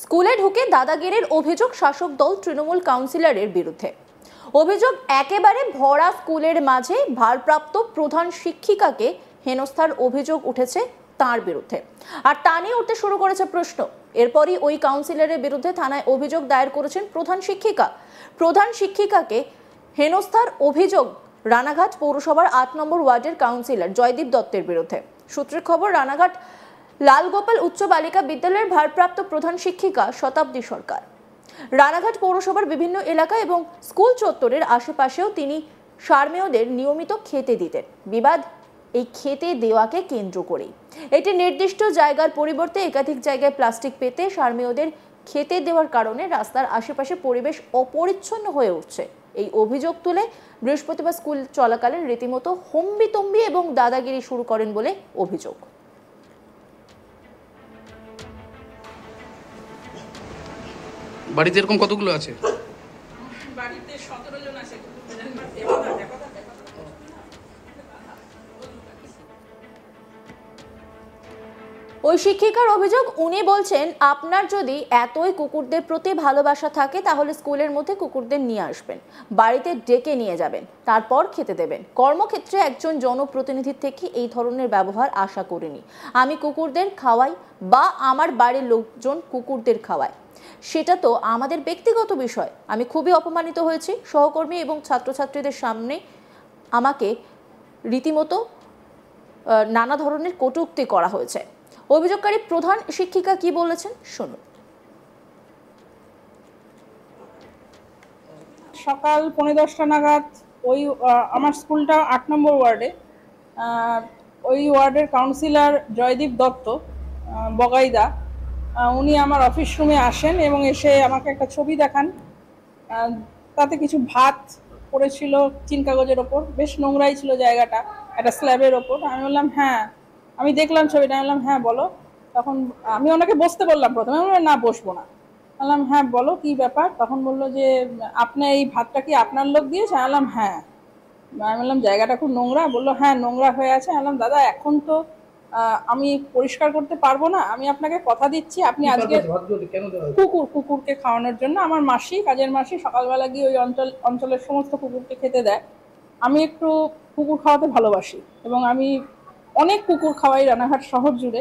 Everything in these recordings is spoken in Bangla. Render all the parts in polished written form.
স্কুলে ঢুকে দাদাগিরির অভিযোগ শাসক দল তৃণমূল কাউন্সিলরের বিরুদ্ধে। অভিযোগ, একেবারে ভরা স্কুলের মাঝে ভারপ্রাপ্ত প্রধান শিক্ষিকাকে হেনস্থার অভিযোগ উঠেছে তার বিরুদ্ধে, আর তা নিয়ে উঠতে শুরু করেছে প্রশ্ন। এরপরই ওই কাউন্সিলরের বিরুদ্ধে থানায় অভিযোগ দায়ের করেছেন প্রধান শিক্ষিকাকে হেনস্থার অভিযোগ রানাঘাট পৌরসভার ৮ নম্বর ওয়ার্ডের কাউন্সিলর জয়দীপ দত্তের বিরুদ্ধে। সূত্রের খবর, রানাঘাট লালগোপাল উচ্চ বালিকা বিদ্যালয়ের ভারপ্রাপ্ত প্রধান শিক্ষিকা শতাব্দী সরকার রানাঘাট পৌরসভার বিভিন্ন এলাকা এবং স্কুল চত্বরের আশেপাশেও তিনি সারমেয়দের নিয়মিত খেতে দিতেন। বিবাদ এই খেতে দেওয়াকে কেন্দ্র করেই। এটি নির্দিষ্ট জায়গার পরিবর্তে একাধিক জায়গায় প্লাস্টিক পেতে সারমেয়দের খেতে দেওয়ার কারণে রাস্তার আশেপাশে পরিবেশ অপরিচ্ছন্ন হয়ে উঠছে। এই অভিযোগ তুলে বৃহস্পতিবার স্কুল চলাকালীন রীতিমতো হম্বিতম্বি এবং দাদাগিরি শুরু করেন বলে অভিযোগ। বাড়িতে এরকম কতগুলো আছে? বাড়িতে 17 জন আছে। ওই শিক্ষিকার অভিযোগ, উনি বলছেন, আপনার যদি এতই কুকুরদের প্রতি ভালোবাসা থাকে তাহলে স্কুলের মধ্যে কুকুরদের নিয়ে আসবেন, বাড়িতে ডেকে নিয়ে যাবেন, তারপর খেতে দেবেন। কর্মক্ষেত্রে একজন জনপ্রতিনিধির থেকে এই ধরনের ব্যবহার আশা করিনি। আমি কুকুরদের খাওয়াই বা আমার বাড়ির লোকজন কুকুরদের খাওয়ায়, সেটা তো আমাদের ব্যক্তিগত বিষয়। আমি খুবই অপমানিত হয়েছি। সহকর্মী এবং ছাত্রছাত্রীদের সামনে আমাকে রীতিমতো নানা ধরনের কটূক্তি করা হয়েছে। অভিযোগকারী প্রধান শিক্ষিকা কি বলেছেন শুনুন। সকাল 10:45 নাগাদ ওই আমার স্কুলটা ৮ নম্বর ওয়ার্ডে, ওই ওয়ার্ডের কাউন্সিলর জয়দীপ দত্ত বগাইদা, উনি আমার অফিস রুমে আসেন এবং এসে আমাকে একটা ছবি দেখান। তাতে কিছু ভাত পড়েছিল চিন কাগজের ওপর, বেশ নোংরাই ছিল জায়গাটা, একটা স্ল্যাবের ওপর। আমি বললাম হ্যাঁ, আমি দেখলাম ছবিটা, আমি বললাম হ্যাঁ বলো। তখন আমি ওনাকে বসতে বললাম, প্রথমে আমি বললাম না বসবো না, বললাম হ্যাঁ বলো কি ব্যাপার। তখন বললো যে আপনি এই ভাতটা কি আপনার লোক দিয়েছে? আমি বললাম হ্যাঁ। আমি বললাম জায়গাটা খুব নোংরা। বললো হ্যাঁ নোংরা হয়ে আছে। আমি বললাম দাদা এখন তো আমি পরিষ্কার করতে পারবো না, আমি আপনাকে কথা দিচ্ছি আপনি আজকে কুকুরকে খাওয়ানোর জন্য, আমার মাসি, কাজের মাসি সকালবেলা গিয়ে ওই অঞ্চলের সমস্ত কুকুরকে খেতে দেয়। আমি একটু কুকুর খাওয়াতে ভালোবাসি এবং আমি অনেক কুকুর খাওয়াই রানাঘাট শহর জুড়ে।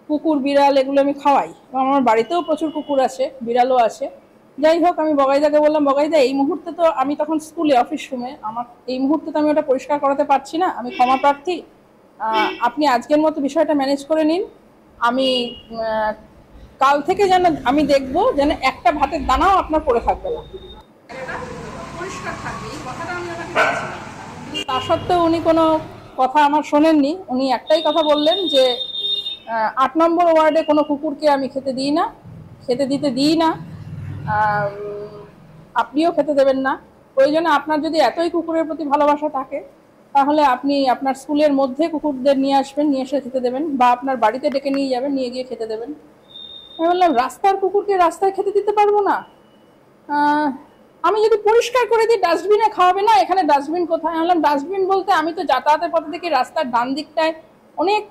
কুকুর বিড়াল এগুলো আমি খাওয়াই এবং আমার বাড়িতেও প্রচুর কুকুর আছে, বিড়ালও আছে। যাই হোক, আমি বগাইদাকে বললাম বগাইদা এই মুহূর্তে তো আমি তখন স্কুলে অফিস রুমে, আমার এই মুহূর্তে তো আমি ওটা পরিষ্কার করাতে পারছি না, আমি ক্ষমা প্রার্থী, আপনি আজকের মতো বিষয়টা ম্যানেজ করে নিন। আমি কাল থেকে যেন আমি দেখবো যেন একটা ভাতের দানাও আপনার পড়ে থাকবে না, পরিষ্কার থাকবে, এই কথাটা আমি ওনাকে বলেছিলাম। তা সত্ত্বেও উনি কোনো কথা আমার শোনেননি। উনি একটাই কথা বললেন যে ৮ নম্বর ওয়ার্ডে কোনো কুকুরকে আমি খেতে দিতে দিই না, আপনিও খেতে দেবেন না। প্রয়োজনে আপনার যদি এতই কুকুরের প্রতি ভালোবাসা থাকে তাহলে আপনি আপনার স্কুলের মধ্যে কুকুরদের নিয়ে আসবেন, নিয়ে এসে খেতে দেবেন, বা আপনার বাড়িতে ডেকে নিয়ে যাবেন, নিয়ে গিয়ে খেতে দেবেন। আমি বললাম রাস্তার কুকুরকে রাস্তায় খেতে দিতে পারবো না? আমি যদি পরিষ্কার করে দিই ডাস্টবিনে খাওয়াবে না, এখানে ডাস্টবিন কোথায়? আমি বললাম ডাস্টবিন বলতে আমি তো যাতায়াতের পথে দেখি রাস্তার ডান দিকটায় অনেক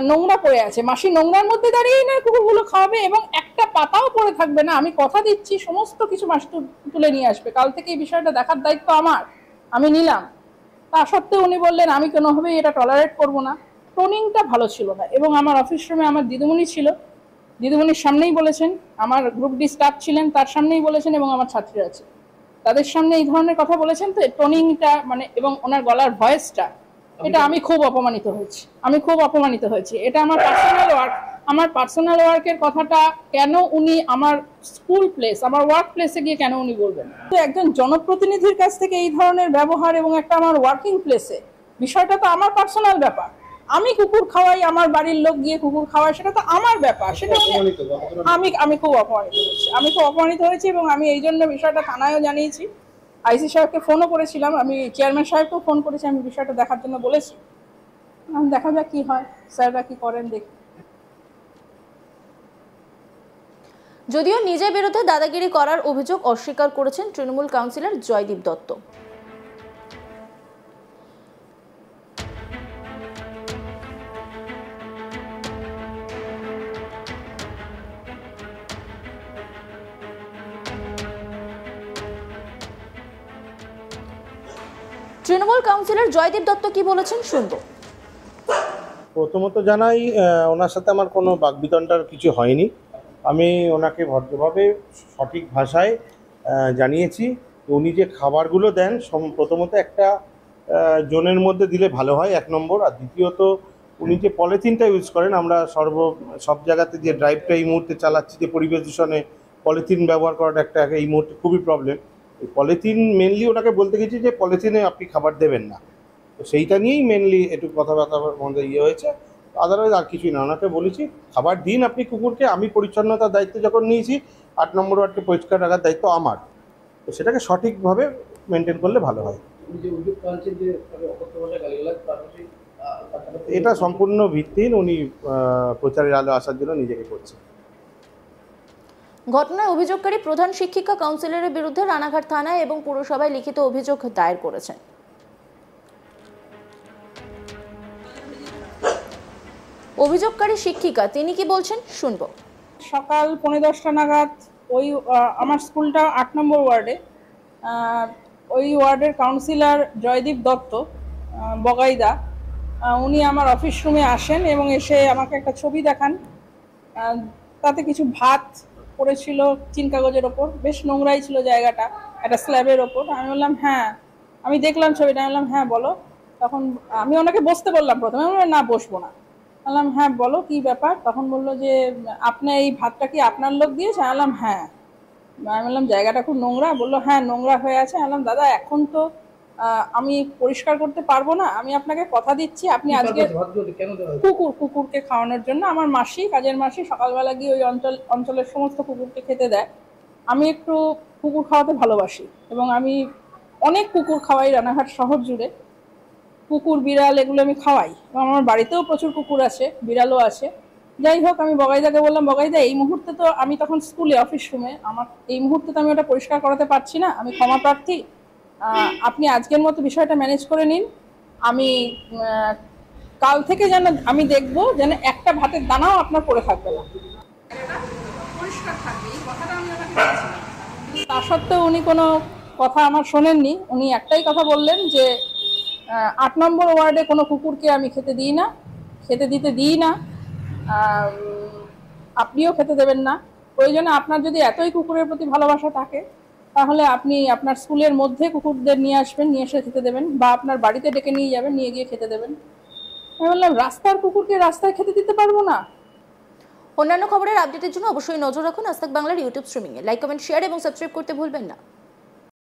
নোংরা পড়ে আছে, মাসি নোংরার মধ্যে দাঁড়িয়েই না কুকুরগুলো খাওয়াবে এবং একটা পাতাও পড়ে থাকবে না। আমি কথা দিচ্ছি সমস্ত কিছু মাসি তুলে নিয়ে আসবে। কাল থেকে এই বিষয়টা দেখার দায়িত্ব আমার, আমি নিলাম। তা সত্ত্বেও উনি বললেন আমি কোনোভাবেই এটা টলারেট করবো না। টোনিংটা ভালো ছিল না এবং আমার অফিস রুমে আমার দিদিমণি ছিল, দিদিমণির সামনেই বলেছেন, আমার গ্রুপ ডি স্টাফ ছিলেন তার সামনেই বলেছেন এবং আমার ছাত্রীরা আছে তাদের সামনে এই ধরনের কথা বলেছেন। তো টোনিংটা মানে এবং ওনার গলার ভয়েসটা, এটা আমি খুব অপমানিত হয়েছি। এটা আমার পার্সোনাল ওয়ার্কের কথাটা কেন উনি আমার স্কুল প্লেস, আমার ওয়ার্ক প্লেসে গিয়ে কেন উনি বলবেন? তো একজন জনপ্রতিনিধির কাছ থেকে এই ধরনের ব্যবহার এবং একটা আমার ওয়ার্কিং প্লেসে, বিষয়টা তো আমার পার্সোনাল ব্যাপার। আমি কুকুর খাওয়াই, আমার বাড়ির লোক গিয়ে কুকুর খাওয়ায়, সেটা তো আমার ব্যাপার। সেটা আমি খুব অপমানিত হয়েছি এবং আমি এই জন্য বিষয়টা থানায়ও জানিয়েছি, আইসি সাহেবকে ফোনও করেছিলাম, আমি চেয়ারম্যান সাহেবকেও ফোন করেছি, আমি বিষয়টা দেখার জন্য বলেছি। দেখা যাক কি হয়, স্যাররা কি করেন দেখি। যদিও নিজের বিরুদ্ধে দাদাগিরি করার অভিযোগ অস্বীকার করেছেন তৃণমূল কাউন্সিলর জয়দীপ দত্ত। তৃণমূল কাউন্সিলর জয়দীপ দত্ত কি বলেছেন শুনবো। প্রথমত জানাই ওনার সাথে আমার কোনো বাকবিতণ্ডার কিছু হয়নি। আমি ওনাকে ভদ্রভাবে সঠিক ভাষায় জানিয়েছি উনি যে খাবারগুলো দেন প্রথমত একটা জোনের মধ্যে দিলে ভালো হয়, 1 নম্বর। আর দ্বিতীয়ত উনি যে পলিথিনটা ইউজ করেন, আমরা সব জায়গাতে যে ড্রাইভটা এই মুহূর্তে চালাচ্ছি, যে পরিবেশ দূষণে পলিথিন ব্যবহার করাটা একটা এই মুহূর্তে খুবই প্রবলেম। এই পলিথিন মেনলি ওনাকে বলতে গেছি যে পলিথিনে আপনি খাবার দেবেন না, তো সেইটা নিয়েই মেনলি একটু কথাবার্তার মধ্যে হয়েছে। আদারওয়াইজ আর কিছুই না। ওনাকে বলেছি খাবার দিন আপনি কুকুরকে, আমি পরিচ্ছন্নতার দায়িত্ব যখন নিয়েছি 8 নম্বর ওয়ার্ডকে পরিষ্কার রাখার দায়িত্ব আমার, তো সেটাকে সঠিকভাবে মেনটেন করলে ভালো হয়। এটা সম্পূর্ণ ভিত্তিহীন, উনি প্রচারের আলো আসার জন্য নিজেকে করছে। ঘটনায় অভিযোগকারী প্রধান শিক্ষিকা কাউন্সিলরের বিরুদ্ধে রানাঘাট থানায় এবং পুরসভায় লিখিত অভিযোগ দায়ের করেছেন। অভিযোগকারী শিক্ষিকা তিনি কি বলছেন শুনবো। সকাল 10:45 নাগাদ ওই আমার স্কুলটা 8 নম্বর ওয়ার্ডে, ওই ওয়ার্ডের কাউন্সিলর জয়দীপ দত্ত বগাইদা, উনি আমার অফিস রুমে আসেন এবং এসে আমাকে একটা ছবি দেখান। তাতে কিছু ভাত পড়েছিল চিন কাগজের ওপর, বেশ নোংরাই ছিল জায়গাটা, একটা স্ল্যাবের ওপর। আমি বললাম হ্যাঁ, আমি দেখলাম ছবিটা, আমি বললাম হ্যাঁ বলো। তখন আমি ওনাকে বসতে বললাম, প্রথমে আমি বললাম না বসবো না, বললাম হ্যাঁ বলো কি ব্যাপার। তখন বললো যে আপনার এই ভাতটা কি আপনার লোক দিয়েছে? আমি বললাম হ্যাঁ। আমি বললাম জায়গাটা খুব নোংরা। বললো হ্যাঁ নোংরা হয়ে আছে। আমি বললাম দাদা এখন তো আমি পরিষ্কার করতে পারবো না, আমি আপনাকে কথা দিচ্ছি আপনি আজকে কুকুরকে খাওয়ানোর জন্য। আমার মাসি, কাজের মাসি সকালবেলা গিয়ে ওই অঞ্চলের সমস্ত কুকুরকে খেতে দেয়। আমি একটু কুকুর খাওয়াতে ভালোবাসি এবং আমি অনেক কুকুর খাওয়াই রানাঘাট শহর জুড়ে। কুকুর বিড়াল এগুলো আমি খাওয়াই এবং আমার বাড়িতেও প্রচুর কুকুর আছে, বিড়ালও আছে। যাই হোক, আমি বগাইদাকে বললাম বগাইদা এই মুহূর্তে তো আমি তখন স্কুলে অফিস রুমে, আমার এই মুহূর্তে তো আমি ওটা পরিষ্কার করাতে পারছি না, আমি ক্ষমা প্রার্থী, আপনি আজকের মতো বিষয়টা ম্যানেজ করে নিন। আমি কাল থেকে যেন আমি দেখব যেন একটা ভাতের দানাও আপনার পড়ে থাকবে না, পরিষ্কার থাকবে, এই কথাটা আমি ওনাকে বলেছিলাম। তা সত্ত্বেও উনি কোনো কথা আমার শোনেননি। উনি একটাই কথা বললেন যে 8 নম্বর ওয়ার্ডে কোনো কুকুরকে আমি খেতে দিই না, খেতে দিতে দিই না, আপনিও খেতে দেবেন না। প্রয়োজনে আপনার যদি এতই কুকুরের প্রতি ভালোবাসা থাকে তাহলে আপনি আপনার স্কুলের মধ্যে কুকুরদের নিয়ে আসবেন, নিয়ে এসে খেতে দেবেন, বা আপনার বাড়িতে ডেকে নিয়ে যাবেন, নিয়ে গিয়ে খেতে দেবেন। আমি বললাম রাস্তার কুকুরকে রাস্তায় খেতে দিতে পারবো না। অন্যান্য খবরের আপডেটের জন্য অবশ্যই নজর রাখুন আজ তাক বাংলার ইউটিউব স্ট্রিমিংয়ে। লাইক, কমেন্ট, শেয়ার এবং সাবস্ক্রাইব করতে ভুলবেন না।